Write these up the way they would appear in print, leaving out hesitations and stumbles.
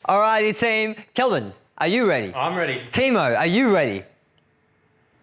Alrighty team, Kelvin, are you ready? I'm ready. Timo, are you ready?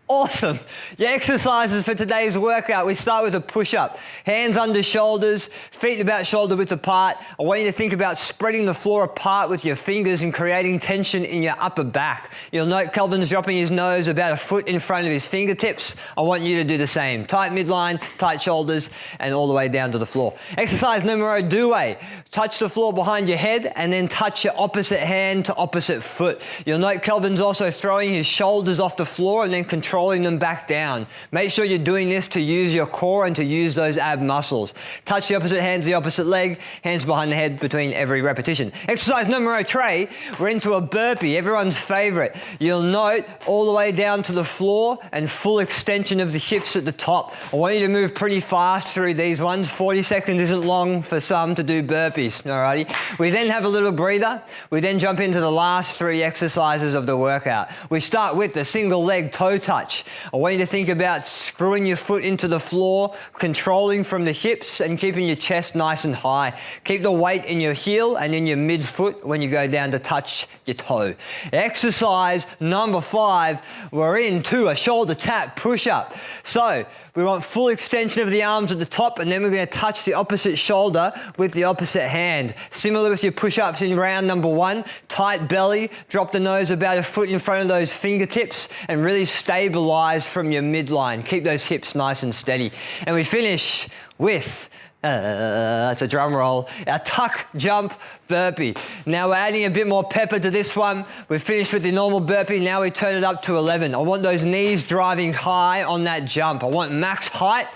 Awesome. Your exercises for today's workout, we start with a push-up. Hands under shoulders, feet about shoulder width apart. I want you to think about spreading the floor apart with your fingers and creating tension in your upper back. You'll note Kelvin's dropping his nose about a foot in front of his fingertips. I want you to do the same. Tight midline, tight shoulders, and all the way down to the floor. Exercise numero 2. Touch the floor behind your head and then touch your opposite hand to opposite foot. You'll note Kelvin's also throwing his shoulders off the floor and then controlling them back down. Make sure you're doing this to use your core and to use those ab muscles. Touch the opposite hand to the opposite leg, hands behind the head between every repetition. Exercise numero 3, we're into a burpee, everyone's favorite. You'll note all the way down to the floor and full extension of the hips at the top. I want you to move pretty fast through these ones. 40 seconds isn't long for some to do burpees, alrighty? We then have a little breather. We then jump into the last 3 exercises of the workout. We start with the single leg toe touch. I want you to think about screwing your foot into the floor, controlling from the hips and keeping your chest nice and high. Keep the weight in your heel and in your midfoot when you go down to touch your toe. Exercise number 5, we're into a shoulder tap push-up. So we want full extension of the arms at the top, and then we're going to touch the opposite shoulder with the opposite hand. Similar with your push-ups in round number 1, tight belly, drop the nose about a foot in front of those fingertips and really stabilize from your midline. Keep those hips nice and steady. And we finish with it's a drum roll, a tuck jump burpee. Now we're adding a bit more pepper to this one. We've finished with the normal burpee, now we turn it up to 11. I want those knees driving high on that jump. I want max height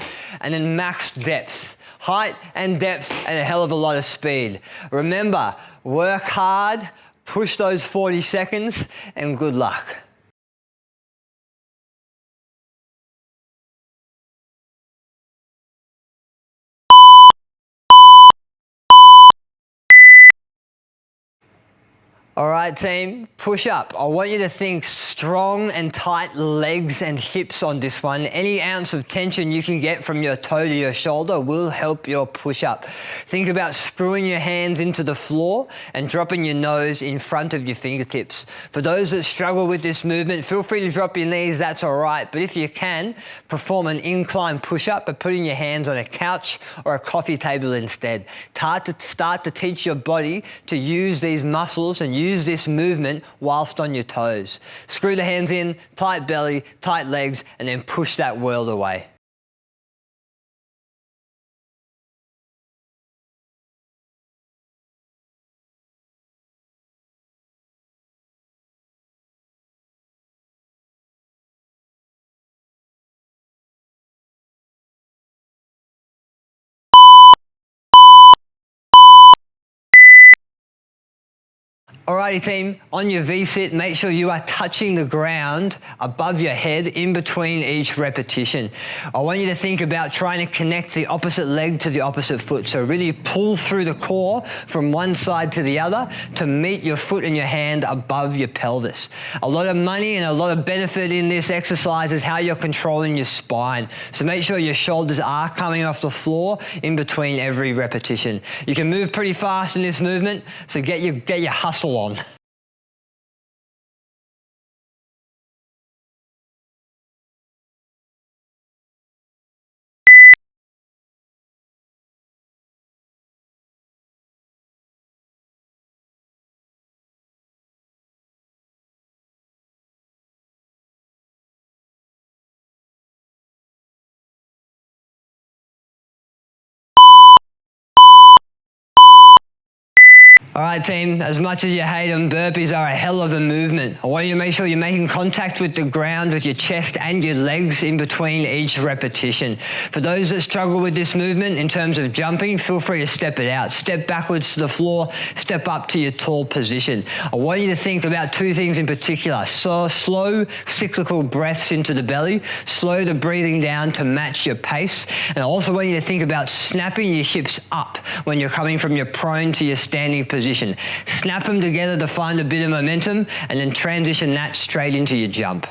and then max depth. Height and depth and a hell of a lot of speed. Remember, work hard, push those 40 seconds, and good luck. All right, team, push up. I want you to think strong and tight legs and hips on this one. Any ounce of tension you can get from your toe to your shoulder will help your push up. Think about screwing your hands into the floor and dropping your nose in front of your fingertips. For those that struggle with this movement, feel free to drop your knees, that's all right. But if you can, perform an incline push-up by putting your hands on a couch or a coffee table instead. Start to teach your body to use these muscles and use this movement whilst on your toes. Screw the hands in, tight belly, tight legs, and then push that world away. Alrighty team, on your V-sit, make sure you are touching the ground above your head in between each repetition. I want you to think about trying to connect the opposite leg to the opposite foot. So really pull through the core from one side to the other to meet your foot and your hand above your pelvis. A lot of money and a lot of benefit in this exercise is how you're controlling your spine. So make sure your shoulders are coming off the floor in between every repetition. You can move pretty fast in this movement, so get your hustle on. All right, team, as much as you hate them, burpees are a hell of a movement. I want you to make sure you're making contact with the ground with your chest and your legs in between each repetition. For those that struggle with this movement in terms of jumping, feel free to step it out. Step backwards to the floor, step up to your tall position. I want you to think about 2 things in particular. So slow cyclical breaths into the belly, slow the breathing down to match your pace. And I also want you to think about snapping your hips up when you're coming from your prone to your standing position. Snap them together to find a bit of momentum and then transition that straight into your jump.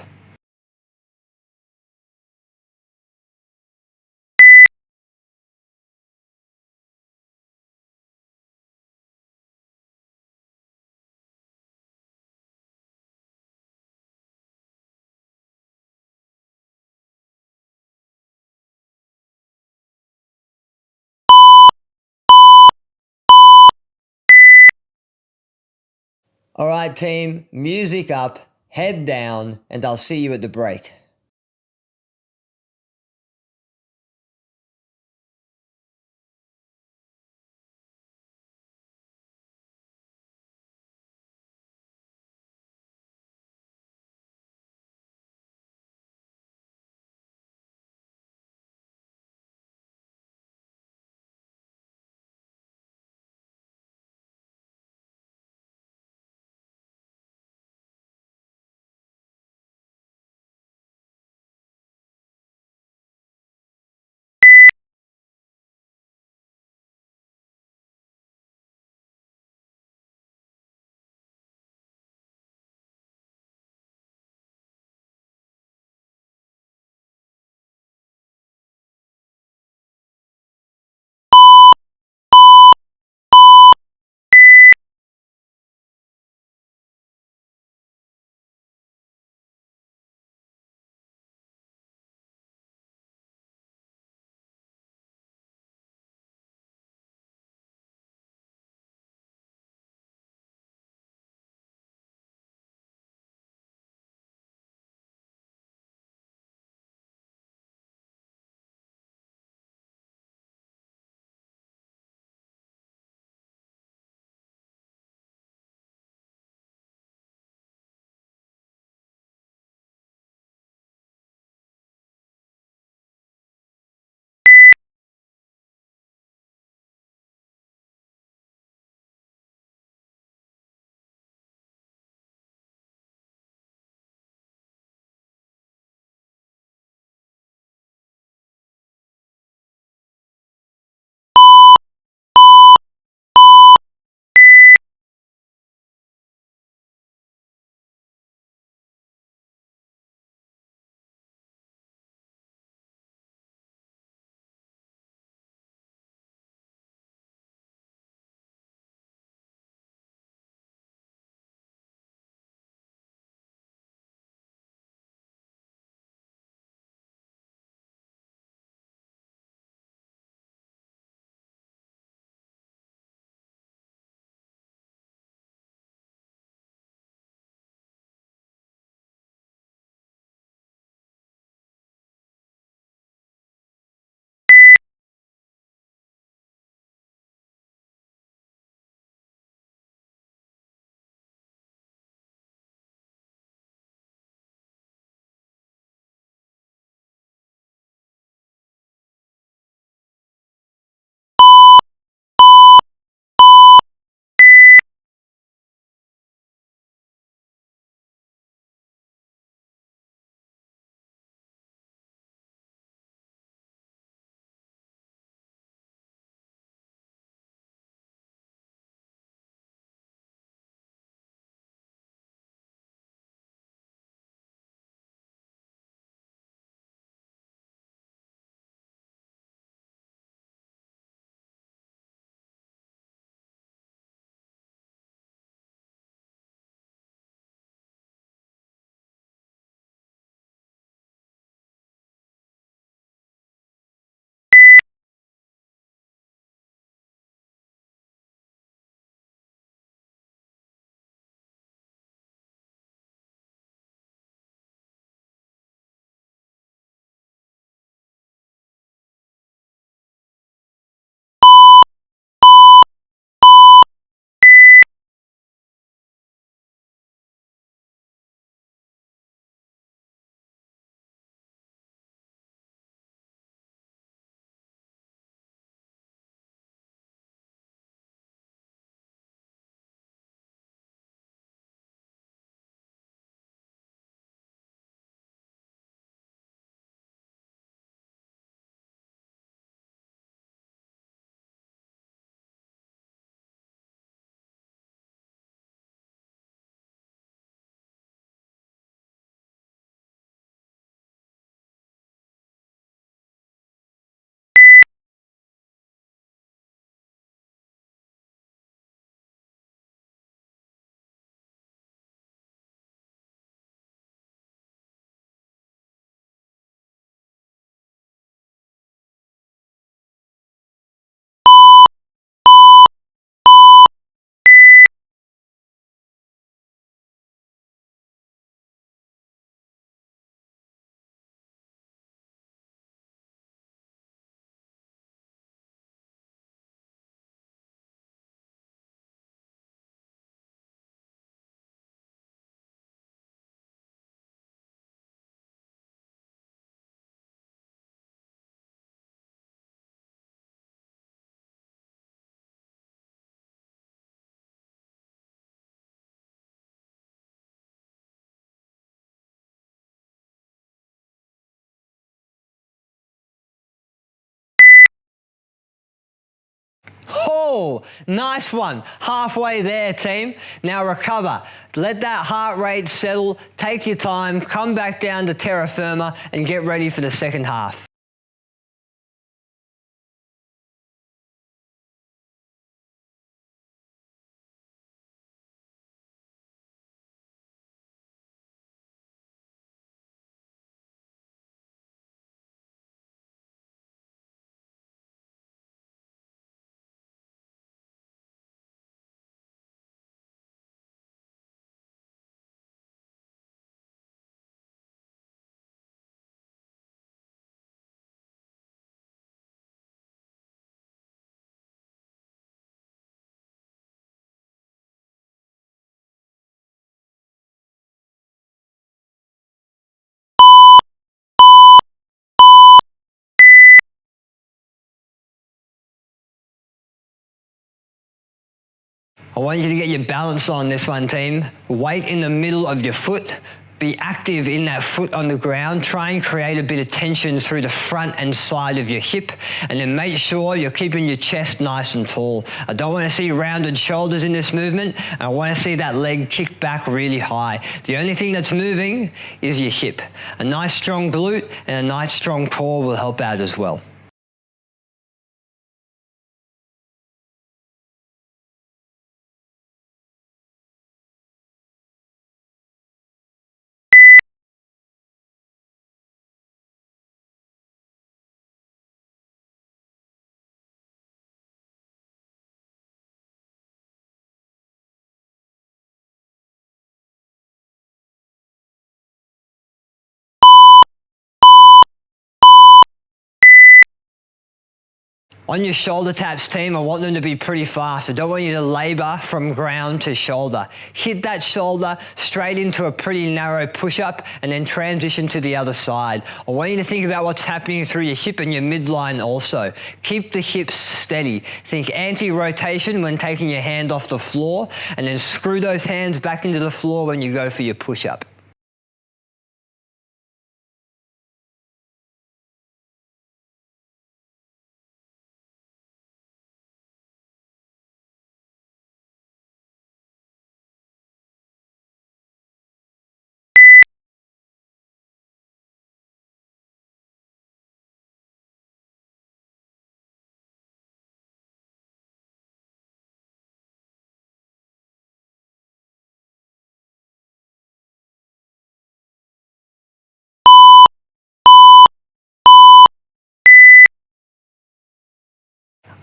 All right, team, music up, head down, and I'll see you at the break. Oh, nice one. Halfway there, team. Now recover. Let that heart rate settle. Take your time. Come back down to terra firma and get ready for the second half. I want you to get your balance on this one, team. Weight in the middle of your foot. Be active in that foot on the ground. Try and create a bit of tension through the front and side of your hip. And then make sure you're keeping your chest nice and tall. I don't want to see rounded shoulders in this movement. I want to see that leg kick back really high. The only thing that's moving is your hip. A nice strong glute and a nice strong core will help out as well. On your shoulder taps, team, I want them to be pretty fast. I don't want you to labor from ground to shoulder. Hit that shoulder straight into a pretty narrow push-up and then transition to the other side. I want you to think about what's happening through your hip and your midline also. Keep the hips steady. Think anti-rotation when taking your hand off the floor, and then screw those hands back into the floor when you go for your push-up.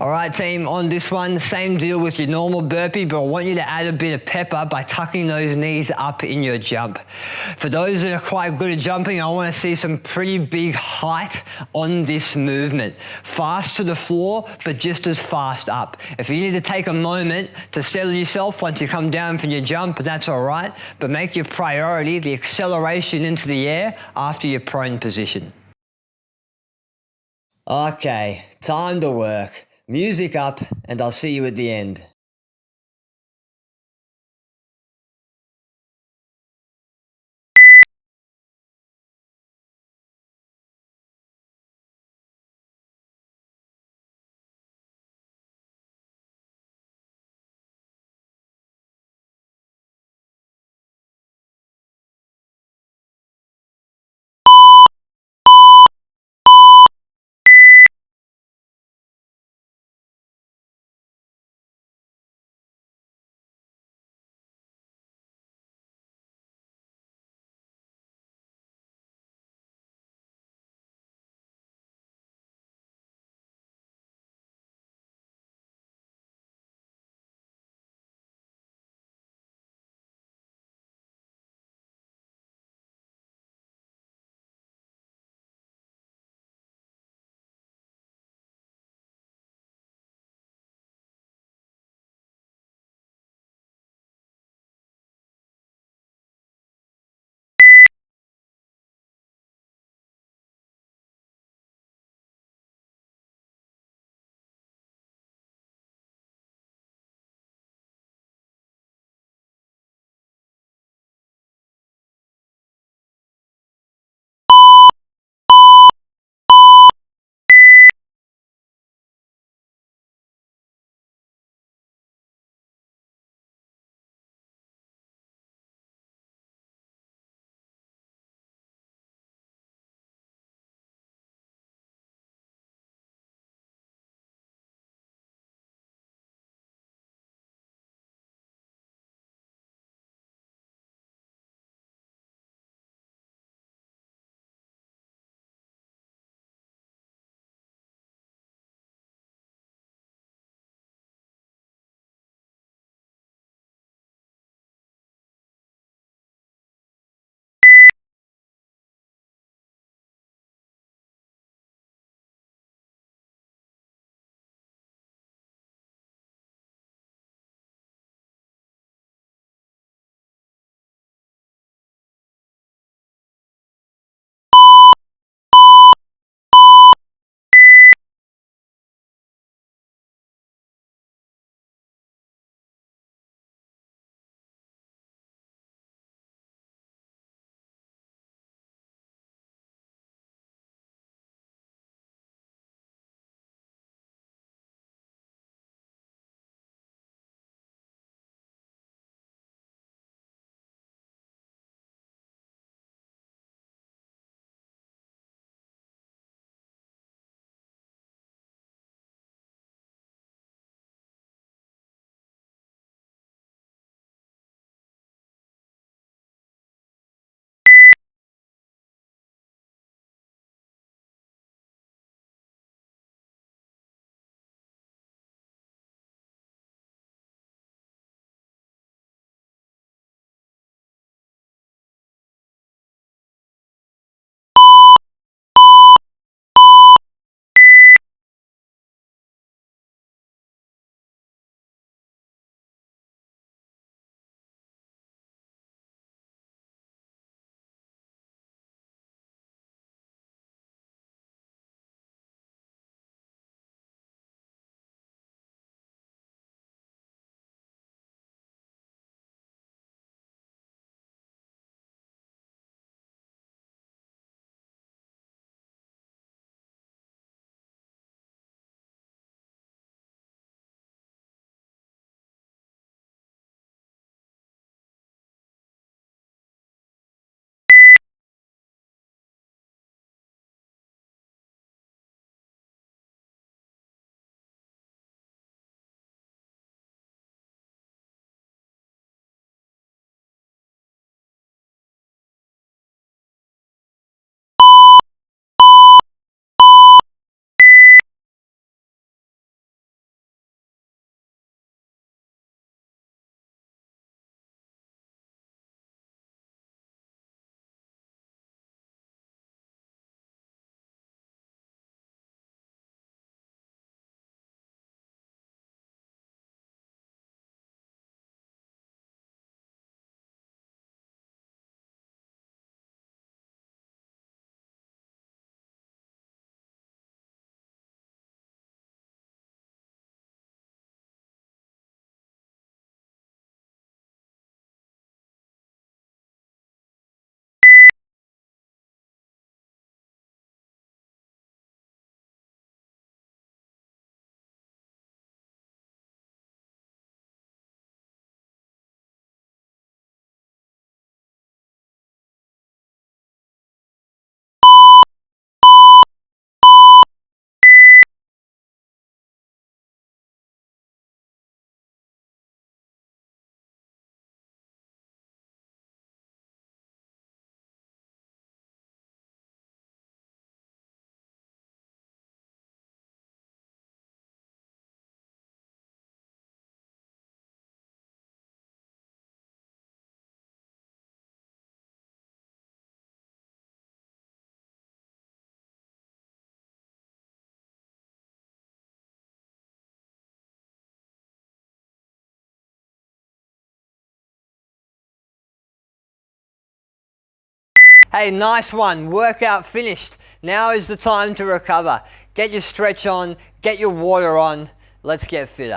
All right, team, on this one, same deal with your normal burpee, but I want you to add a bit of pepper by tucking those knees up in your jump. For those that are quite good at jumping, I want to see some pretty big height on this movement. Fast to the floor, but just as fast up. If you need to take a moment to settle yourself once you come down from your jump, that's all right, but make your priority the acceleration into the air after your prone position. Okay, time to work. Music up, and I'll see you at the end. Hey, nice one. Workout finished. Now is the time to recover. Get your stretch on, get your water on. Let's get fitter.